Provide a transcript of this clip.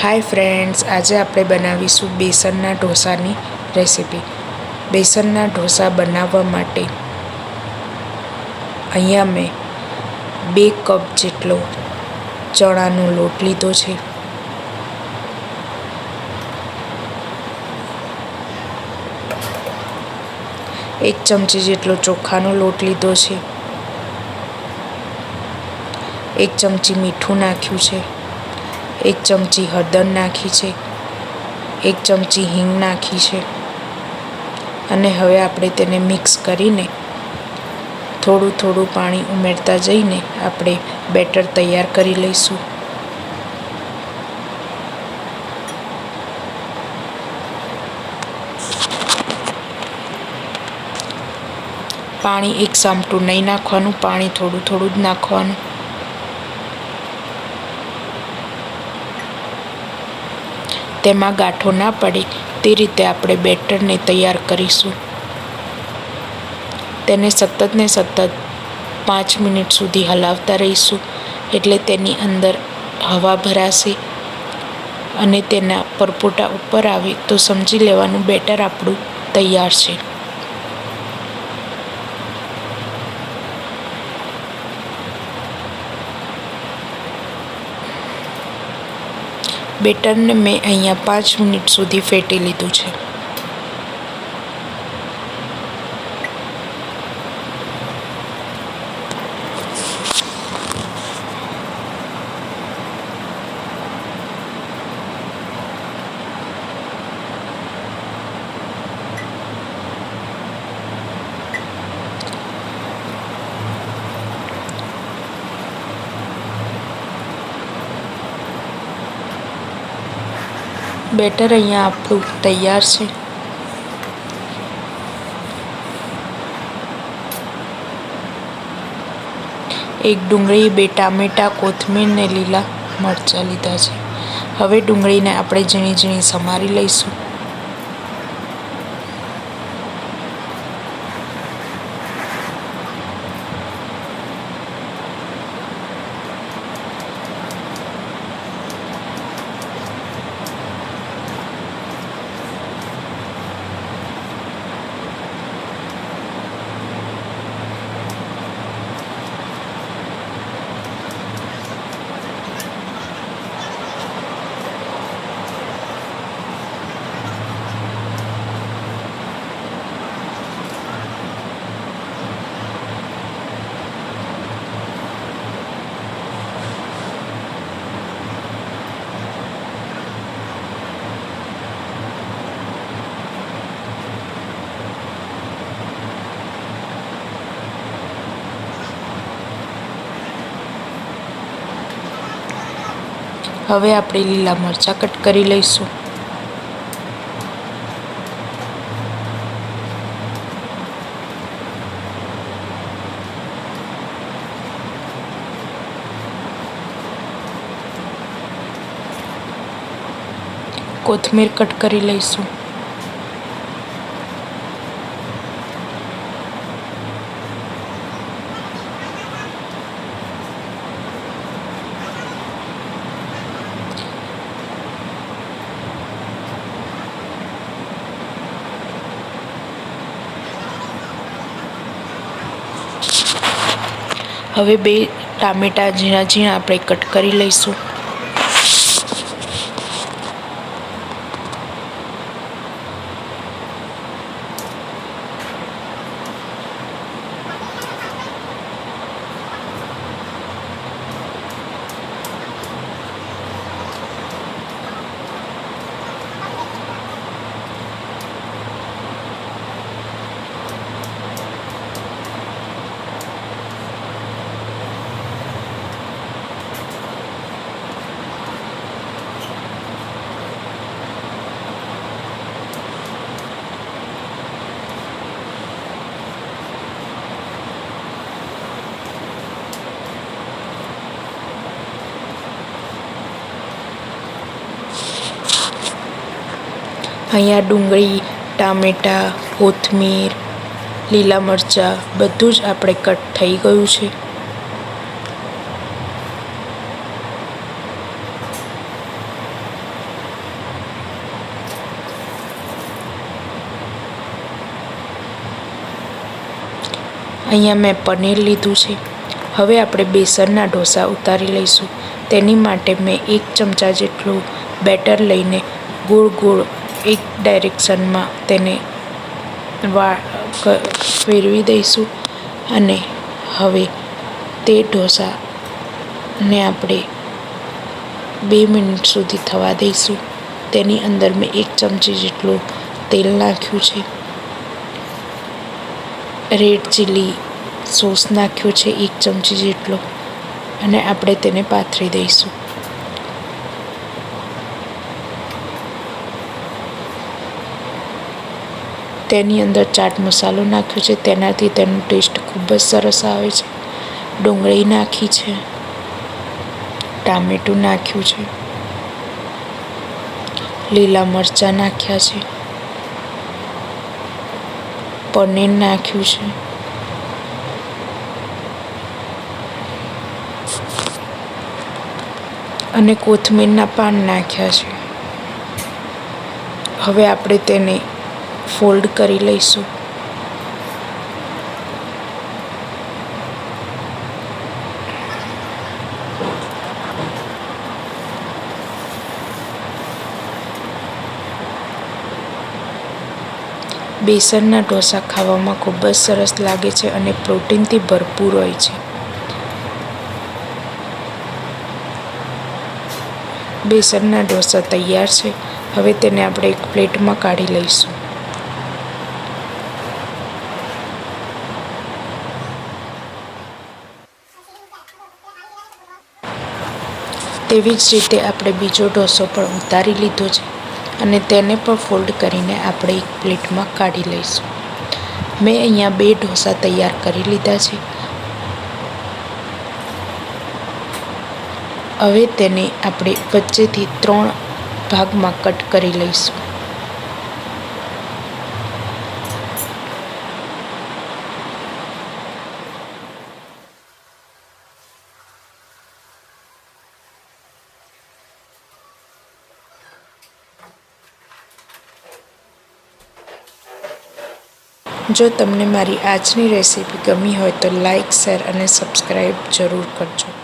Hi friends, આજે આપણે બનાવીશું બેસનના ઢોસાની રેસીપી. બેસનના ઢોસા બનાવવા માટે અહીંયા મેં 2 કપ જેટલો ચણાનો લોટ લીધો છે. એક ચમચી જેટલો ચોખાનો લોટ લીધો છે. 1 ચમચી મીઠું નાખ્યું છે. 1 ચમચી હળદર નાખી છે. 1 ચમચી હિંગ નાખી છે. અને હવે આપણે તેને મિક્સ કરીને થોડું થોડું પાણી ઉમેરતા જઈને આપણે બેટર તૈયાર કરી લઈશું. પાણી એક સામટું નહીં નાખવાનું, પાણી થોડું થોડું જ નાખવાનું. તેમાં ગાંઠો ના પડે તે રીતે આપણે બેટરને તૈયાર કરીશું. તેને સતત 5 મિનિટ સુધી હલાવતા રહીશું, એટલે તેની અંદર હવા ભરાશે અને તેના પરપોટા ઉપર આવે તો સમજી લેવાનું બેટર આપણું તૈયાર છે. બેટરને મેં અહીંયા 5 મિનિટ સુધી ફેટી લીધું છે. બેટર અહીંયા આપણું તૈયાર છે. એક ડુંગળી, 2 ટામેટાં, કોથમીર ને લીલા મરચાં લીધા છે. હવે ડુંગળીને આપણે ઝીણી ઝીણી સમારી લઈશું. હવે આપણે લીલા મરચાં કટ કરી લઈશું. કોથમીર કટ કરી લઈશું. હવે 2 ટામેટાં ઝીણા ઝીણા આપણે કટ કરી લઈશું. અહીંયા ડુંગળી, ટામેટાં, કોથમીર, લીલા મરચાં બધું જ આપણે કટ થઈ ગયું છે. અહીંયા મેં પનીર લીધું છે. હવે આપણે બેસનના ઢોસા ઉતારી લઈશું. તેની માટે મેં 1 ચમચા જેટલું બેટર લઈને ગોળ ગોળ એક ડાયરેક્શનમાં તેને ફેરવી દઈશું. અને હવે તે ઢોસાને આપણે 2 મિનિટ સુધી થવા દઈશું. તેની અંદર મેં 1 ચમચી જેટલું તેલ નાખ્યું છે. રેડ ચીલી સોસ નાખ્યો છે 1 ચમચી જેટલો, અને આપણે તેને પાથરી દઈશું. તેની અંદર ચાટ મસાલો નાખ્યો છે, તેનાથી તેનો ટેસ્ટ ખૂબ જ સરસ આવે છે. ડુંગળી નાખી છે, ટામેટું નાખ્યું છે, લીલા મરચાં નાખ્યા છે, પનીર નાખ્યું છે, અને કોથમીરના પાન નાખ્યા છે. હવે આપણે તેને ફોલ્ડ કરી લઈશું. બેસનના ઢોસા ખાવામાં ખૂબ જ સરસ લાગે છે અને પ્રોટીનથી ભરપૂર હોય છે. બેસનના ઢોસા તૈયાર છે. હવે તેને આપણે એક પ્લેટમાં કાઢી લઈશું. તેવી જ રીતે આપણે બીજો ઢોસો પણ ઉતારી લીધો છે અને તેને પણ ફોલ્ડ કરીને આપણે એક પ્લેટમાં કાઢી લઈશું. મેં અહીંયા 2 ઢોસા તૈયાર કરી લીધા છે. હવે તેને આપણે વચ્ચેથી 3 ભાગમાં કટ કરી લઈશું. જો તમને મારી આજની રેસીપી ગમી હોય તો લાઈક, શેર અને સબસ્ક્રાઈબ જરૂર કરજો.